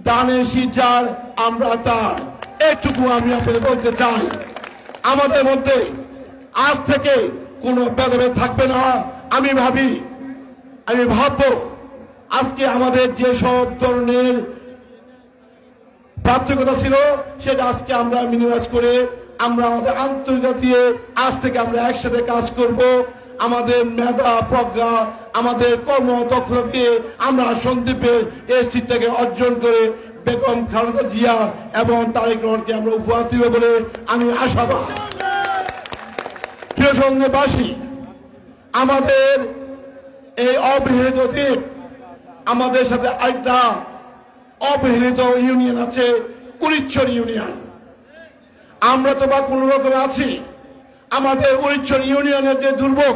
দানের শীষ যার আমরা তার, এইটুকু আমি আপনাদের বলতে চাই। আমাদের মধ্যে আজ থেকে কোনো ভেদাভেদ থাকবে না। আমি ভাববো আজকে আমাদের যে সব ধরনের পার্থক্যতা ছিল সেটা আজকে আমরা মিনিমাইজ করে আমরা আমাদের আন্তরিকতা দিয়ে আজ থেকে আমরা একসাথে কাজ করব। আমাদের মেধা প্রজ্ঞা আমাদের কর্মদক্ষতা দিয়ে আমরা সন্দ্বীপের এই সিটটাকে অর্জন করে বেগম খালেদা জিয়া এবং তারেক রহমানকে আমরা উপহার দিব বলে আমি আশাবাদ। প্রিয় সন্দ্বীপবাসী, আমাদের এই অবহেলিত দ্বীপ, আমাদের সাথে আরেকটা অবহেলিত ইউনিয়ন আছে, উড়িচ্ছর ইউনিয়ন। আমরা তো বা কোন রকমে আছি। আমাদের উড়িচ্ছর ইউনিয়নের যে দুর্ভোগ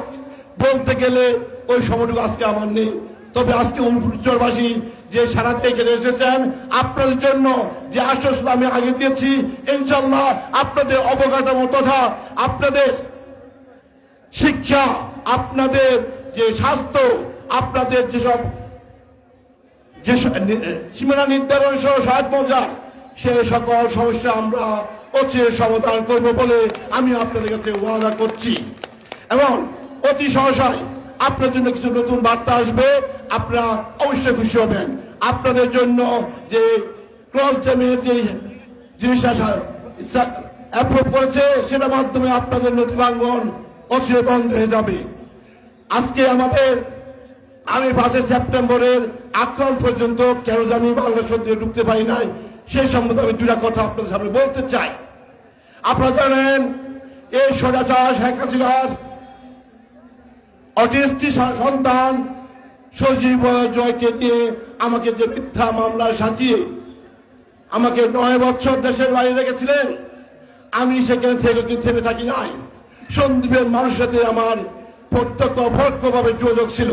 বলতে গেলে ওই সময়টুকু আজকে আমার নেই। তবে আজকে উড়িচ্ছরবাসী যে সারা থেকে এসেছেন, আপনাদের জন্য যে আশ্বাসনা আমি আগে দিয়েছি, ইনশাল্লাহ আপনাদের অবকাঠামো তথা আপনাদের শিক্ষা, আপনাদের যে স্বাস্থ্য, আপনাদের যেসব সীমানা নির্ধারণ সহ সহায়ক মৌজার সে সকল সমস্যা আমরা অচিরে সমাধান করব বলে আমি আপনাদের কাছে ওয়াদা করছি। এবং অতি সহসায় আপনার জন্য কিছু নতুন বার্তা আসবে, আপনারা অবশ্যই খুশি হবেন। আপনাদের জন্য যে ক্রস ড্যামের যে জিনিসটা অ্যাপ্রুভ করেছে সেটার মাধ্যমে আপনাদের নদী ভাঙ্গন অচিরে বন্ধ হয়ে যাবে। আজকে আমি 5 সেপ্টেম্বরের আক্রমণ পর্যন্ত কেন জানি বাংলাদেশ দিয়ে ঢুকতে পারি নাই, সেই সম্বন্ধে আমি দুটা কথা আপনাদের সামনে বলতে চাই। আপনারা জানেন এই স্বৈরাচার শেখ হাসিনার অটিস্টিক সন্তান সজীব জয়কে নিয়ে আমাকে যে মিথ্যা মামলায় সাজিয়ে আমাকে 9 বছর দেশের বাইরে রেখেছিলেন, আমি সেখানে থেকে কিন্তু থেমে থাকি নাই। সন্দ্বীপের মানুষের সাথে আমার প্রত্যক্ষ অপরোক্ষভাবে যোগাযোগ ছিল।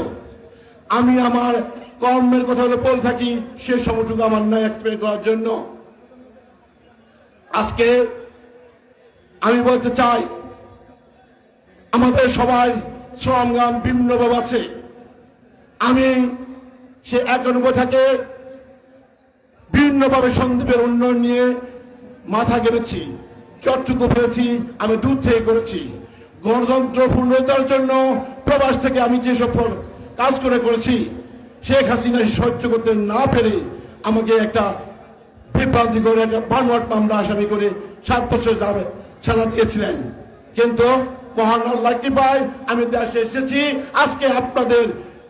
আমি আমার কর্মের কথা বলে থাকি, সে সময়টুকু আমার নাই এক্সপ্লেন করার জন্য। আজকে আমি বলতে চাই, আমাদের সবাই সংগ্রাম ভিন্নভাবে আছে। আমি সে 91 থেকে ভিন্নভাবে সন্দ্বীপের উন্নয়ন নিয়ে মাথা গেড়েছি, যতটুকু পেরেছি আমি দূর থেকে করেছি। গণতন্ত্র পুনরুদ্ধারের জন্য প্রবাস থেকে আমি যেসব কাজ করেছি, শেখ হাসিনা সহ্য করতে না পেরে আমাকে একটা বিভ্রান্তি করে একটা বানোয়াট মামলা আসামি করে 7 বছর সাজা দিয়েছিলেন। কিন্তু মহান আল্লাহর কৃপায় আমি দেশে এসেছি। আজকে আপনাদের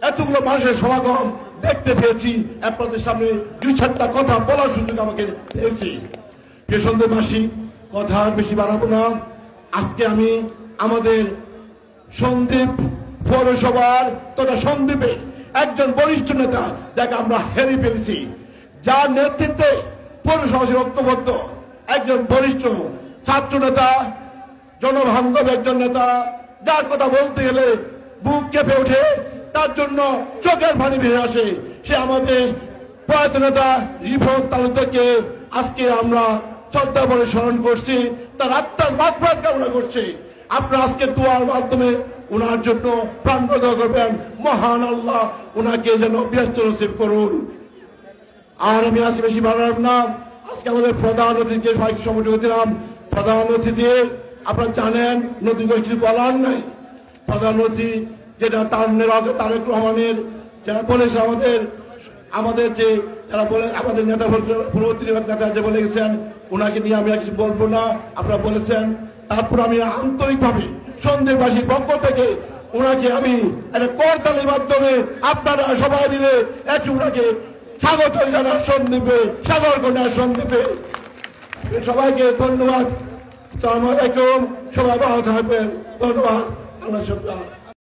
এতগুলো মানুষের সমাগম দেখতে পেয়েছি, আপনাদের সামনে 2-4টা কথা বলার সুযোগ আমাকে পেয়েছি। সন্দেহবাসী কথা আর বেশি বাড়াবো না। আজকে আমি আমাদের সন্দ্বীপ পৌরসভার তথা সন্দ্বীপের একজন বরিষ্ঠ নেতা যাকে আমরা হেরিয়ে ফেলেছি, যার নেতৃত্বে পৌরসভাবাসী ঐক্যবদ্ধ, একজন বরিষ্ঠ ছাত্র নেতা, জনবান্ধব একজন নেতা, যার কথা বলতে গেলে বুক কেঁপে ওঠে, তার জন্য চোখের পানি বেরিয়ে আসে। সে আমাদের প্রয়াত নেতা রিফাত তালুকদারকে আজকে আমরা শ্রদ্ধা ভরে স্মরণ করছি, তার আত্মার মাগফিরাত কামনা করছি। আপনারা আজকে দোয়ার মাধ্যমে ওনার জন্য প্রাণ প্রদান করবেন। মহান আল্লাহ ওনাকে যেন ব্যস্ত নসিব করুন। আর আমি আজকে বেশি বাড়ালাম না। আজকে আমাদের প্রধান অতিথিকে সবাইকে সময় দিলাম। প্রধান অতিথি আপনারা জানেন, নতুন করে কিছু বলার নাই। প্রধান অতিথি যেটা তারেক রহমানের যারা বলেছে, আমাদের যে যারা বলে আমাদের নেতা পূর্ববর্তী নেতা যে বলে গেছেন, ওনাকে নিয়ে আমি আর কিছু বলবো না, আপনারা বলেছেন। তারপর আমি আন্তরিকভাবে সন্দ্বীপবাসীর পক্ষ থেকে ওনাকে আমি একটা করতালির মাধ্যমে আপনারা সবাই মিলে একটু ওনাকে স্বাগত জানার সন্দ্বীপে, সাগর কন্যার সন্দ্বীপে। সবাইকে ধন্যবাদ। আসসালামু আলাইকুম। সবাই ভালো থাকবেন। ধন্যবাদ। আল্লাহ